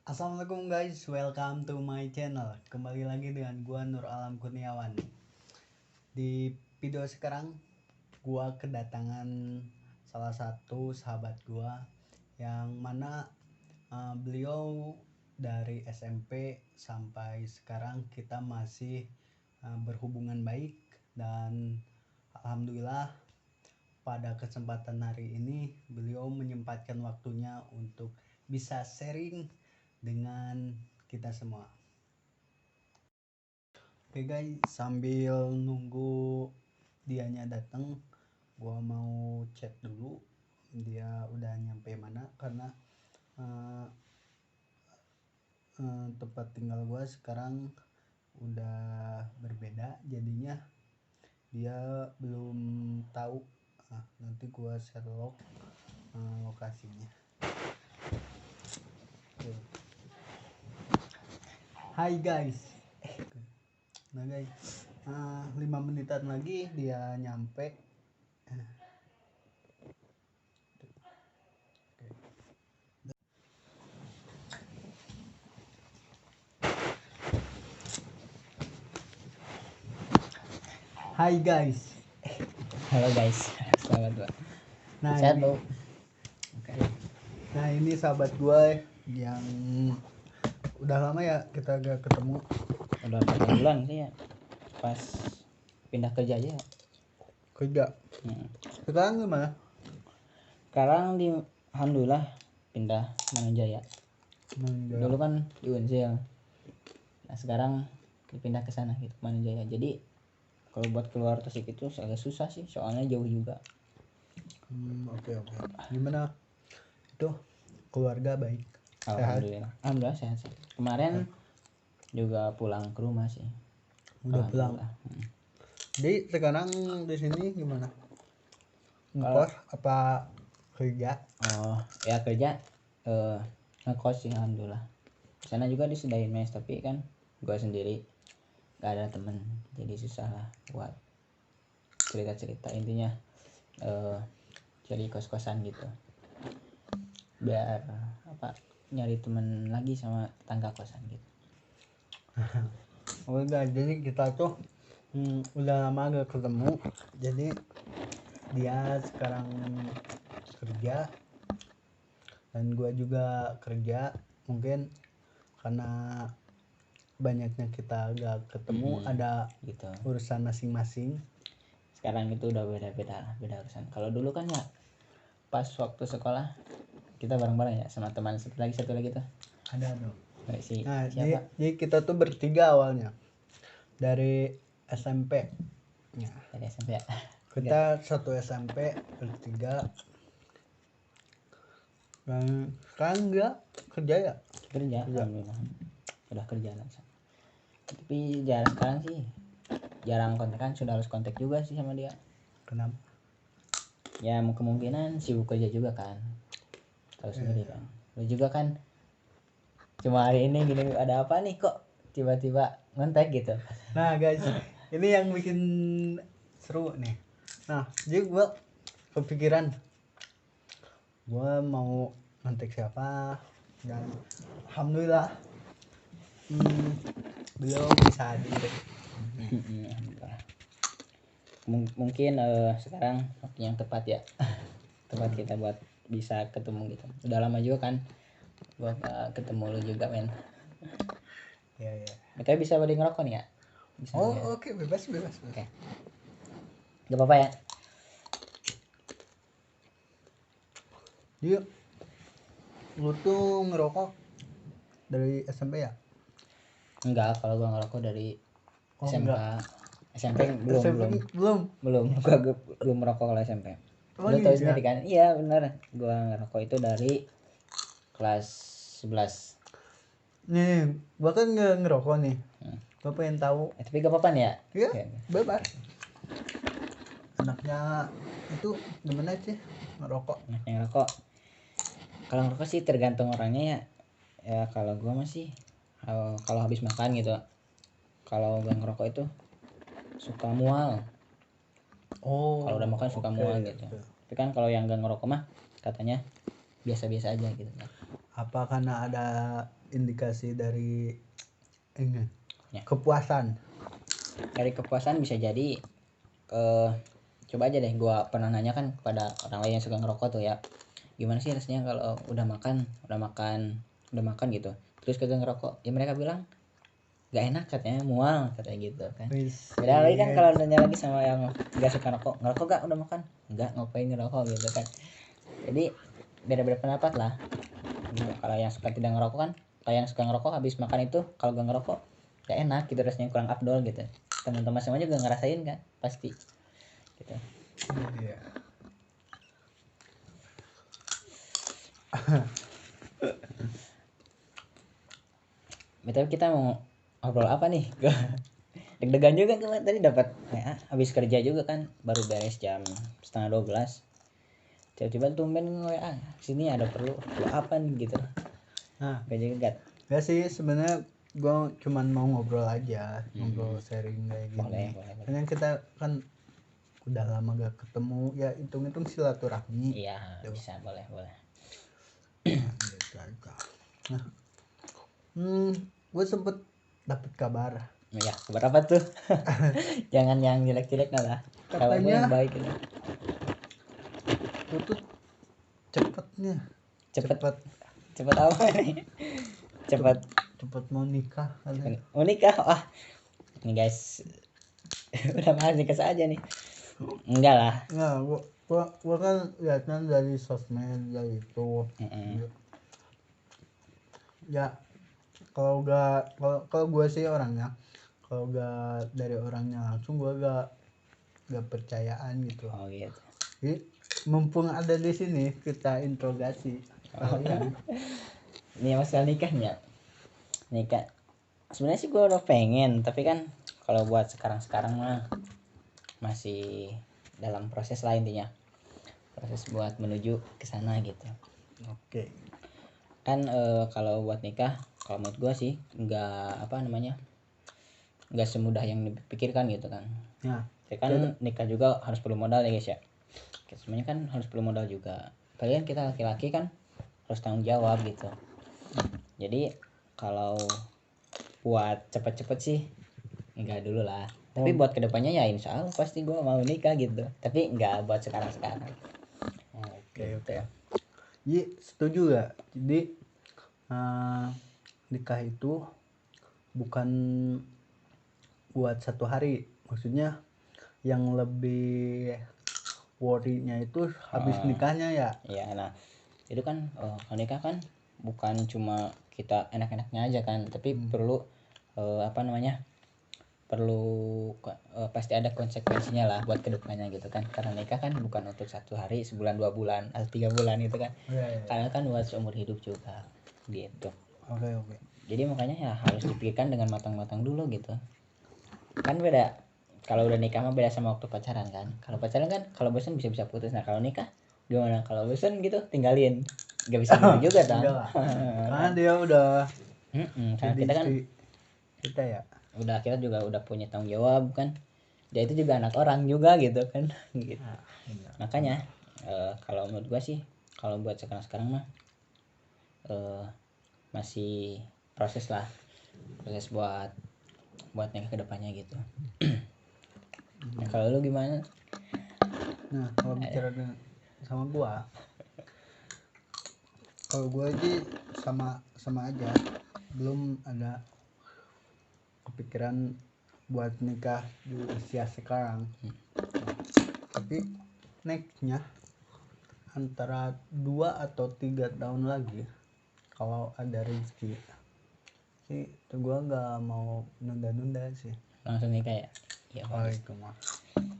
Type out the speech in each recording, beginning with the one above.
Assalamualaikum guys, welcome to my channel. Kembali lagi dengan gua Nur Alam Kurniawan. Di video sekarang gua kedatangan salah satu sahabat gua yang mana beliau dari SMP sampai sekarang kita masih berhubungan baik, dan alhamdulillah pada kesempatan hari ini beliau menyempatkan waktunya untuk bisa sharing dengan kita semua. Oke guys, sambil nunggu dianya datang, gua mau cek dulu dia udah nyampe mana, karena tempat tinggal gua sekarang udah berbeda, jadinya dia belum tahu. Nanti gua share lokasinya. Hai guys. Nah guys, 5 menitan lagi dia nyampe. Hai guys. Halo guys, selamat Pak. Nah Satu. Nah ini sahabat gue yang udah lama ya kita gak ketemu. Udah berapa bulan sih ya? Pas pindah kerja aja. Kerja. Sekarang gimana? Sekarang di alhamdulillah pindah Mananjaya. Dulu kan di Unsil. Nah sekarang pindah ke sana gitu, Mananjaya. Jadi kalau buat keluar Tasik itu agak susah sih, soalnya jauh juga. Oke. Gimana? Itu keluarga baik? Alhamdulillah. Alhamdulillah sehat. Kemarin juga pulang ke rumah sih. Udah pulang. Jadi sekarang di sini gimana? Ngekos apa kerja? Oh ya kerja, ngekos sih alhamdulillah. Sana juga disediain mes, tapi kan gua sendiri gak ada temen, jadi susah lah buat cerita intinya. Jadi kos-kosan gitu biar nyari temen lagi sama tetangga kosan gitu. Udah, jadi kita tuh udah lama gak ketemu. Jadi dia sekarang kerja dan gua juga kerja. Mungkin karena banyaknya kita gak ketemu, ada gitu. urusan masing-masing. Sekarang itu udah beda urusan. Kalau dulu kan ya pas waktu sekolah kita bareng-bareng ya sama teman satu lagi tuh. Ada dong. Siapa? Jadi kita tuh bertiga awalnya dari SMP. Dari SMP ya. Kita satu SMP bertiga. Dan sekarang dia kerja ya? Kerja. Alhamdulillah udah kerja langsung. Tapi sekarang sih jarang kontekan, sudah harus kontak juga sih sama dia. Kenapa? Ya kemungkinan sibuk kerja juga kan, tahu sendiri kan. Lu juga kan cuma hari ini gini, ada apa nih kok tiba-tiba ngontek gitu. Nah guys, ini yang bikin seru nih. Nah jadi gue kepikiran gue mau ngontek siapa, dan alhamdulillah beliau bisa hadir. Mungkin sekarang waktu yang tepat ya. Tepat kita buat bisa ketemu gitu. Udah lama juga kan gua ketemu lu juga men. Ya. Kita bisa beli ngerokok nih ya? Bisa. Oke. Bebas. Oke. Gak apa-apa ya? Dia lu tuh ngerokok dari SMP ya? Enggak, kalau gua ngerokok dari SMK. Enggak. SMP belum. Gua belum merokok kalau SMP. Lu tahu sendiri kan? Iya benar. Gua ngerokok itu dari kelas 11. Nih, gua kan ngerokok nih. Gua pengen tahu. Tapi gak apa-apa nih ya? Iya, bebas. Anaknya itu gimana sih ngerokok? Anaknya ngerokok. Kalau ngerokok sih tergantung orangnya ya. Ya kalau gua masih kalau habis makan gitu. Kalau gua ngerokok itu suka mual. Kalau udah makan suka mual gitu. Tapi kan kalau yang gak ngerokok mah katanya biasa-biasa aja gitu kan. Apa karena ada indikasi dari ini Ya. kepuasan. Dari kepuasan bisa jadi coba aja deh, gua pernah nanya kan kepada orang lain yang suka ngerokok tuh ya, gimana sih rasanya kalau udah makan gitu terus kagak ngerokok, ya mereka bilang gak enak katanya, mual katanya gitu kan. Beda lagi kan kalau nanya lagi sama yang gak suka ngerokok gak udah makan, enggak, ngapain ngerokok gitu kan. Jadi beda-beda pendapat lah gitu. Kalau yang suka tidak ngerokok kan, kalau yang suka ngerokok habis makan itu kalau gak ngerokok gak enak gitu, rasanya kurang afdol gitu. Teman-teman semuanya juga ngerasain kan pasti gitu. Iya. Betul, kita mau ngobrol apa nih? Deg-degan juga kemarin tadi dapat habis kerja juga kan, baru beres jam 11:30. Tiba-tiba tumben WA, sini ada perlu apa nih gitu. Nah, Gak juga ya sih sebenarnya gua cuman mau ngobrol aja, ngobrol sharing kayak gini. boleh. Karena kita kan udah lama gak ketemu, ya hitung-hitung silaturahmi. Iya, Tuh. bisa, boleh. Nah, gitu aja. Nah, gue sempet dapet kabar. Ya, kabar apa tuh? Jangan yang jelek-jelek lah. Kabar gue yang baik gitu. Gue tuh cepet apa nih? Cepet mau nikah kan. mau nikah. Wah, ini guys udah bahas nikah saja nih. Enggak lah. Nah, gua kan lihatnya dari sosmed dari itu. Ya kalau gue sih orangnya, kalau gak dari orangnya langsung gue gak percayaan gitu. Oh gitu. Jadi mumpung ada di sini kita interogasi. Ya. Ini masalah nikahnya. Nikah. Sebenarnya sih gue udah pengen, tapi kan kalau buat sekarang mah masih dalam proses lah intinya. Proses buat menuju ke sana gitu. Oke. Kan kalau buat nikah, kalau menurut gue sih nggak nggak semudah yang dipikirkan gitu kan. Nah, ya kan nikah juga harus perlu modal ya guys ya. Semuanya kan harus perlu modal juga. Kalian kita laki-laki kan harus tanggung jawab gitu. Jadi kalau buat cepet-cepet sih enggak dulu lah. Tapi buat kedepannya ya insya Allah pasti gue mau nikah gitu. Tapi enggak buat sekarang. Oke. Jadi setuju gak? Jadi nikah itu bukan buat satu hari, maksudnya yang lebih worry-nya itu habis nikahnya ya. Iya, nah itu kan kalau nikah kan bukan cuma kita enak-enaknya aja kan, tapi perlu pasti ada konsekuensinya lah buat kedepannya gitu kan. Karena nikah kan bukan untuk 1 hari, sebulan, 2 bulan atau 3 bulan gitu kan. Karena kan buat seumur hidup juga gitu. Oke. Jadi makanya ya harus dipikirkan dengan matang-matang dulu gitu. Kan beda kalau udah nikah mah beda sama waktu pacaran kan. Kalau pacaran kan kalau bosan bisa putus. Nah kalau nikah gimana? Kalau bosan gitu tinggalin, nggak bisa gitu juga kan. Karena dia udah karena kita kan kita ya kita juga udah punya tanggung jawab kan. Dia itu juga anak orang juga gitu kan. Gitu. Makanya kalau menurut gua sih kalau buat sekarang mah masih proses buat nikah kedepannya gitu. Nah, kalau lu gimana? Nah, kalau bicara sama gua, kalau gua aja sama aja, belum ada kepikiran buat nikah di usia sekarang. Tapi nextnya antara 2 atau 3 tahun lagi kalau ada rezeki sih, itu gua nggak mau nunda-nunda sih. Langsung nikah ya? Iya. Itu mah.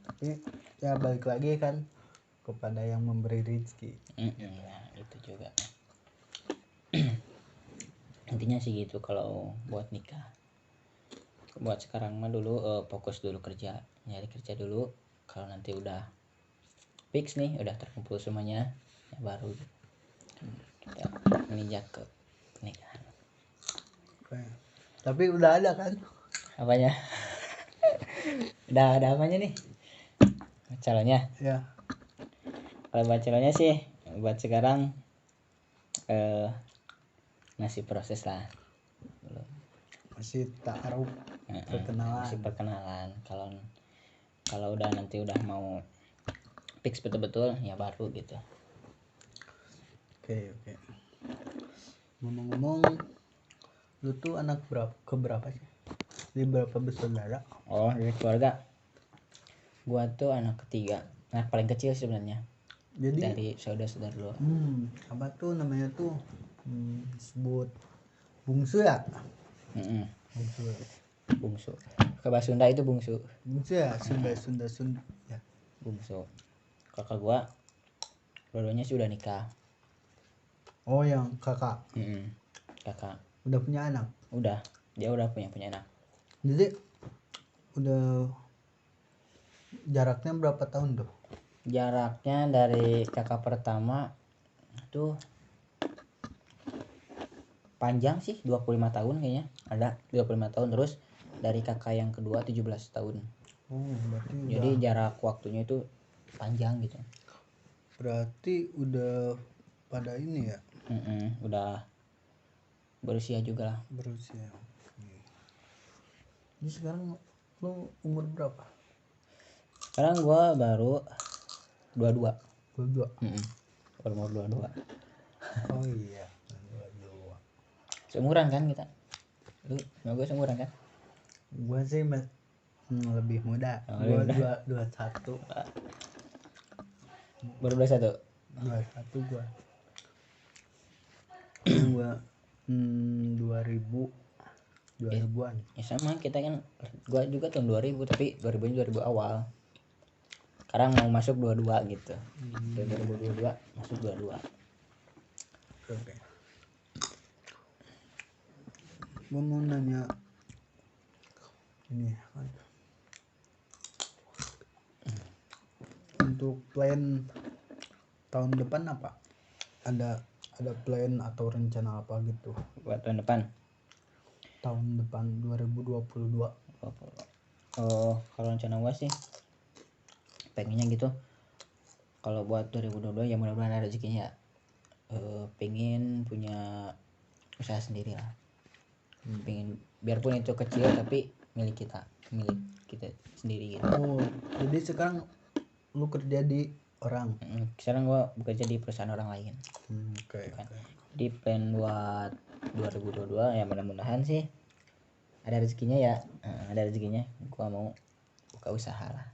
Tapi ya balik lagi kan kepada yang memberi rezeki. Nah, itu juga. Intinya sih gitu kalau buat nikah. Buat sekarang mah dulu fokus dulu kerja, nyari kerja dulu. Kalau nanti udah fix nih, udah terkumpul semuanya, ya baru kita menginjak ke pernikahan. Tapi udah ada kan? Apanya? Udah ada apanya nih? Calonnya? Ya. Kalau buat calonnya sih buat sekarang masih proses lah, belum. Masih taaruf, Masih perkenalan. perkenalan. Kalau udah nanti udah mau fix betul-betul ya baru gitu. Oke. Ngomong-ngomong, lu tuh anak keberapa sih? Di berapa bersaudara? Oh, dari keluarga gua tuh anak ketiga, anak paling kecil sebenarnya Jadi dari saudara-saudara dulu. apa tuh namanya tuh disebut bungsu ya? Mm-mm, Bungsu. bungsu. Ke bahasa Sunda itu bungsu. Bungsu ya, Sunda ya. Bungsu. Kakak gua dua-duanya sih udah nikah. Oh, yang kakak Kakak udah punya anak. dia udah punya anak. Jadi udah jaraknya berapa tahun tuh? Jaraknya dari kakak pertama tuh panjang sih, 25 tahun kayaknya. Ada 25 tahun. Terus dari kakak yang kedua 17 tahun. Oh, berarti Jadi jarak waktunya itu panjang gitu. Berarti udah pada ini ya? Udah berusia juga lah. Berusia. Oke. Jadi sekarang lu umur berapa? Sekarang gua baru 22. 22. Umur 22. Oh iya, 22. Seumuran kan kita? Lu sama gue seumuran kan? Gua sih lebih muda. Oh, Gua lebih 21. Baru 21. 21 gua. Gua 2000-an. Ya sama, kita kan gua juga tahun 2000 tapi 2000 awal. Sekarang mau masuk 22 gitu. Dari 2022 masuk 22. Oke. Gua mau nanya ini untuk plan tahun depan apa? Ada plan atau rencana apa gitu Buat tahun depan. tahun depan 2022? Oh, kalau rencana gua sih pengennya gitu. Kalau buat 2022 ya mudah-mudahan ada rezekinya ya. Pengen punya usaha sendiri lah. Pengen biarpun itu kecil tapi milik kita sendiri gitu. Oh, jadi sekarang lu kerja di orang? Sekarang gua bekerja di perusahaan orang lain. Oke. Di plan buat 2022 ya mudah-mudahan sih ada rezekinya ya. Ada rezekinya gua mau buka usaha lah.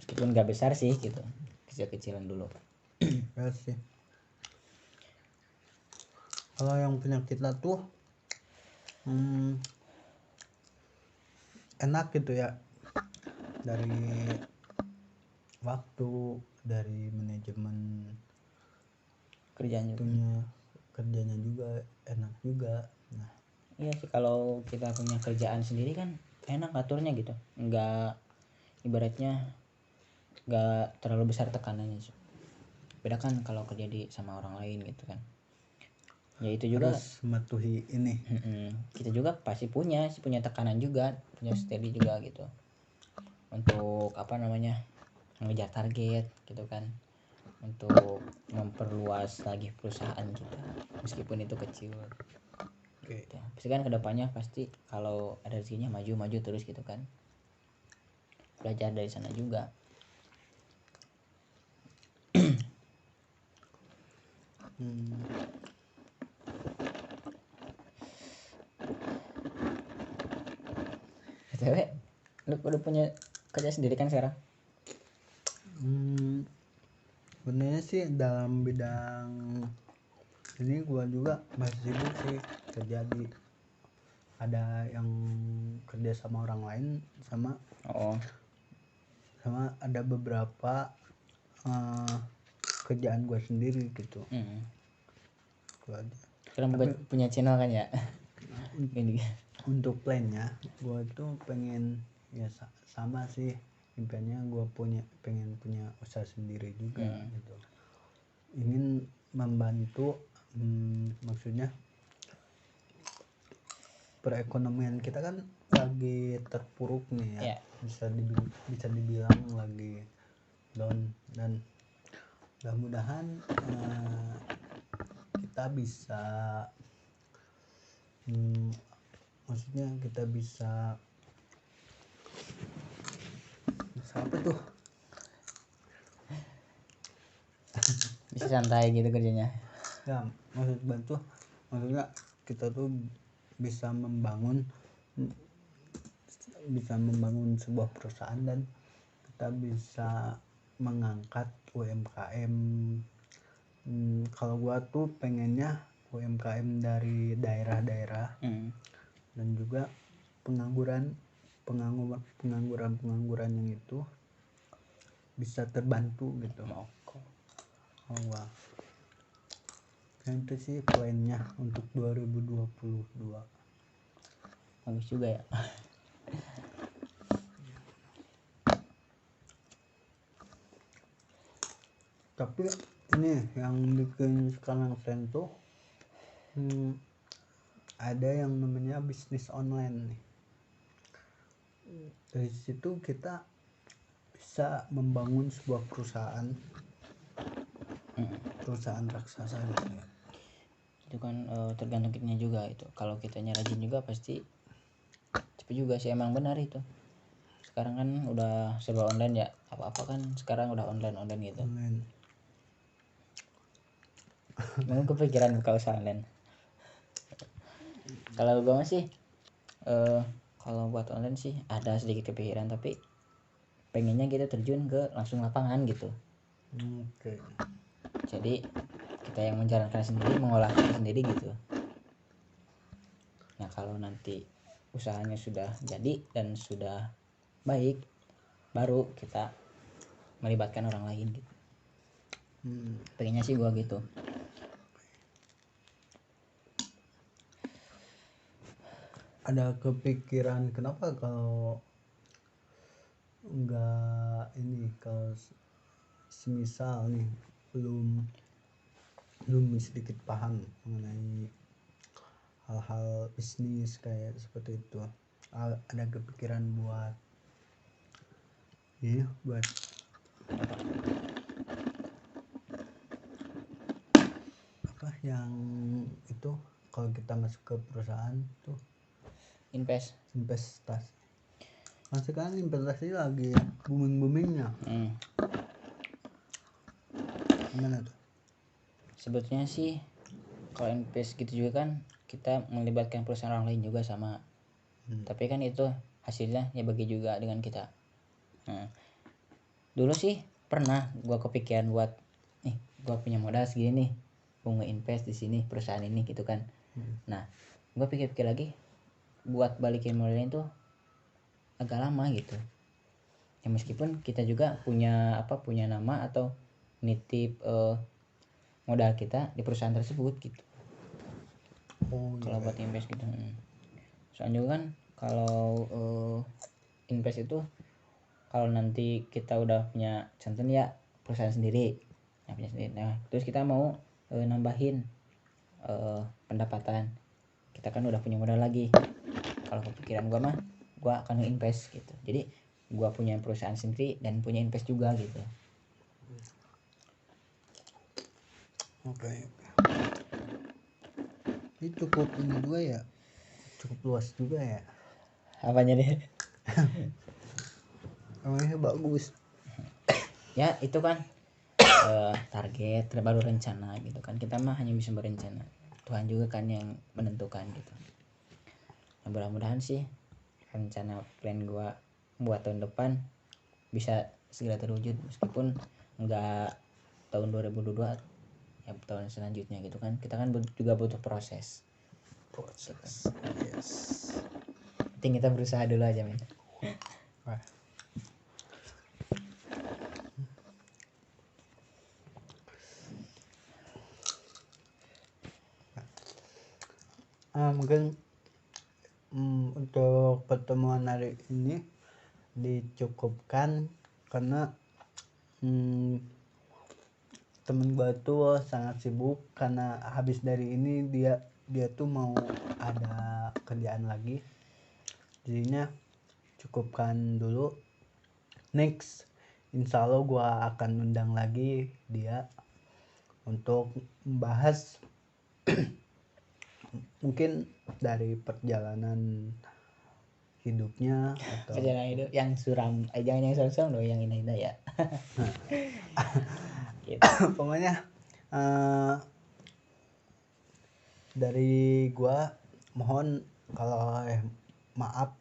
Meskipun gak besar sih gitu, kecil-kecilan dulu. Ya sih. Kalau yang punya kita tuh enak gitu ya, dari waktu, dari manajemen kerjanya juga enak juga. Nah, iya sih, kalau kita punya kerjaan sendiri kan enak aturnya gitu, nggak ibaratnya nggak terlalu besar tekanannya. Beda kan kalau kerja sama orang lain gitu kan, ya itu juga harus mematuhi ini. Kita juga pasti punya tekanan juga, punya steady juga gitu untuk mengejar target gitu kan, untuk memperluas lagi perusahaan kita meskipun itu kecil. Gitu. Pasti kan kedepannya pasti kalau ada rezekinya maju terus gitu kan, belajar dari sana juga. Cewek, lu udah punya kerja sendiri kan sekarang? Sebenarnya sih dalam bidang ini gua juga masih sibuk sih, kerja ada yang kerja sama orang lain, sama ada beberapa kerjaan gua sendiri gitu. Gua aja. Sekarang punya channel kan ya? Ini untuk plannya gua tuh pengen ya sama sih impiannya, gua pengen punya usaha sendiri juga gitu. Ingin membantu, maksudnya perekonomian kita kan lagi terpuruk nih ya. Bisa dibilang lagi down, dan mudah-mudahan kita bisa maksudnya kita bisa apa tuh, bisa santai gitu kerjanya. ya maksudnya kita tuh bisa membangun sebuah perusahaan dan kita bisa mengangkat UMKM. Kalau gua tuh pengennya UMKM dari daerah-daerah dan juga pengangguran yang itu bisa terbantu gitu. Wah, itu sih plannya untuk 2022. Bagus juga ya. Tapi ini yang bikin sekarang tren tuh ada yang namanya bisnis online nih. Dari situ kita bisa membangun sebuah perusahaan raksasa gitu ya. Itu kan tergantung kitanya juga itu. Kalau kitanya rajin juga pasti cepet juga sih, emang benar itu. Sekarang kan udah serba online ya, apa-apa kan sekarang udah online gitu. Mungkin kepikiran buka usaha online. Kalau gue masih kalau buat online sih ada sedikit kepikiran, tapi pengennya kita terjun ke langsung lapangan gitu. Oke. Jadi kita yang menjalankan sendiri, mengolahnya sendiri gitu. Nah kalau nanti usahanya sudah jadi dan sudah baik, baru kita melibatkan orang lain gitu. Pengennya sih gua gitu. Ada kepikiran kenapa kalau enggak ini, kalau semisal nih belum sedikit paham mengenai hal-hal bisnis kayak seperti itu, ada kepikiran buat apa yang itu, kalau kita masuk ke perusahaan tuh investasi. Nah sekarang investasi lagi boomingnya. Gimana tuh? Sebetulnya sih kalau invest gitu juga kan kita melibatkan perusahaan orang lain juga sama. Tapi kan itu hasilnya ya bagi juga dengan kita. Dulu sih pernah gua kepikiran buat nih, gua punya modal segini nih, gua nge-invest di sini perusahaan ini gitu kan. Nah gua pikir-pikir lagi, buat balikin modalnya itu agak lama gitu ya, meskipun kita juga punya nama atau nitip modal kita di perusahaan tersebut gitu. Kalau buat invest gitu. Soalnya juga kan kalau invest itu kalau nanti kita udah punya contoh ya perusahaan sendiri, nah terus kita mau nambahin pendapatan, kita kan udah punya modal lagi. Kalau kepikiran gua akan nge-invest gitu. Jadi gua punya perusahaan sendiri dan punya invest juga gitu. Oke. Ini cukup ini juga ya, cukup luas juga ya. Apanya deh? Namanya bagus. Ya itu kan target baru rencana gitu kan. Kita mah hanya bisa berencana. Tuhan juga kan yang menentukan gitu. Nah, mudah-mudahan sih rencana plan gua buat tahun depan bisa segera terwujud, meskipun enggak tahun 2022 ya, tahun selanjutnya gitu kan. Kita kan juga butuh proses. Yes. Penting kita berusaha dulu aja men. Mungkin untuk pertemuan hari ini dicukupkan karena temen gua tuh sangat sibuk karena habis dari ini dia tuh mau ada kerjaan lagi, jadinya cukupkan dulu. Next insya Allah gua akan undang lagi dia untuk membahas mungkin dari perjalanan hidupnya atau perjalanan hidup yang suram, jangan yang suram dong, yang indah-indah ya. Gitu. pokoknya dari gua mohon kalau maaf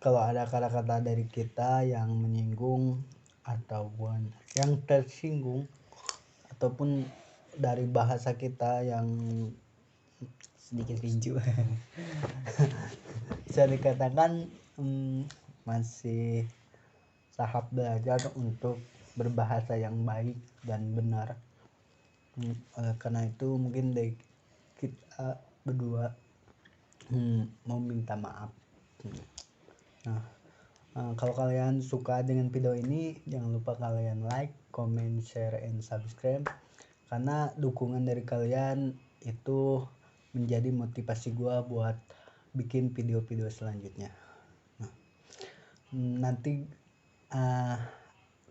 kalau ada kata-kata dari kita yang menyinggung ataupun yang tersinggung ataupun dari bahasa kita yang Sedikit rinju. bisa dikatakan masih tahap belajar untuk berbahasa yang baik dan benar. Oleh karena itu mungkin dari kita berdua mau minta maaf. Nah, kalau kalian suka dengan video ini, jangan lupa kalian like, comment, share, and subscribe. Karena dukungan dari kalian itu menjadi motivasi gua buat bikin video-video selanjutnya. Nah, nanti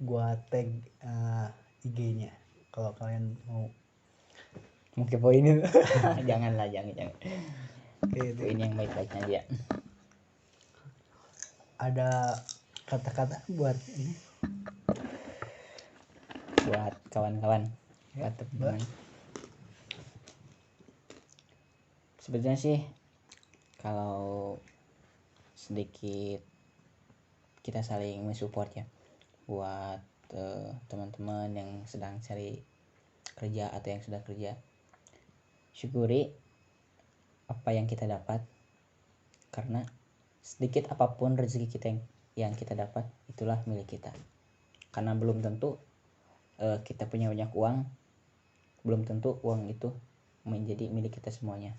gua tag IG-nya kalau kalian mau. Mungkin poin itu. Janganlah, jangan. Oke, Poin yang baik-baik aja. ada kata-kata buat ini Buat kawan-kawan, buat ya, teman. Sebetulnya sih kalau sedikit kita saling mensupport ya buat teman-teman yang sedang cari kerja atau yang sudah kerja. Syukuri apa yang kita dapat, karena sedikit apapun rezeki kita yang kita dapat, itulah milik kita. Karena belum tentu kita punya banyak uang, belum tentu uang itu menjadi milik kita semuanya.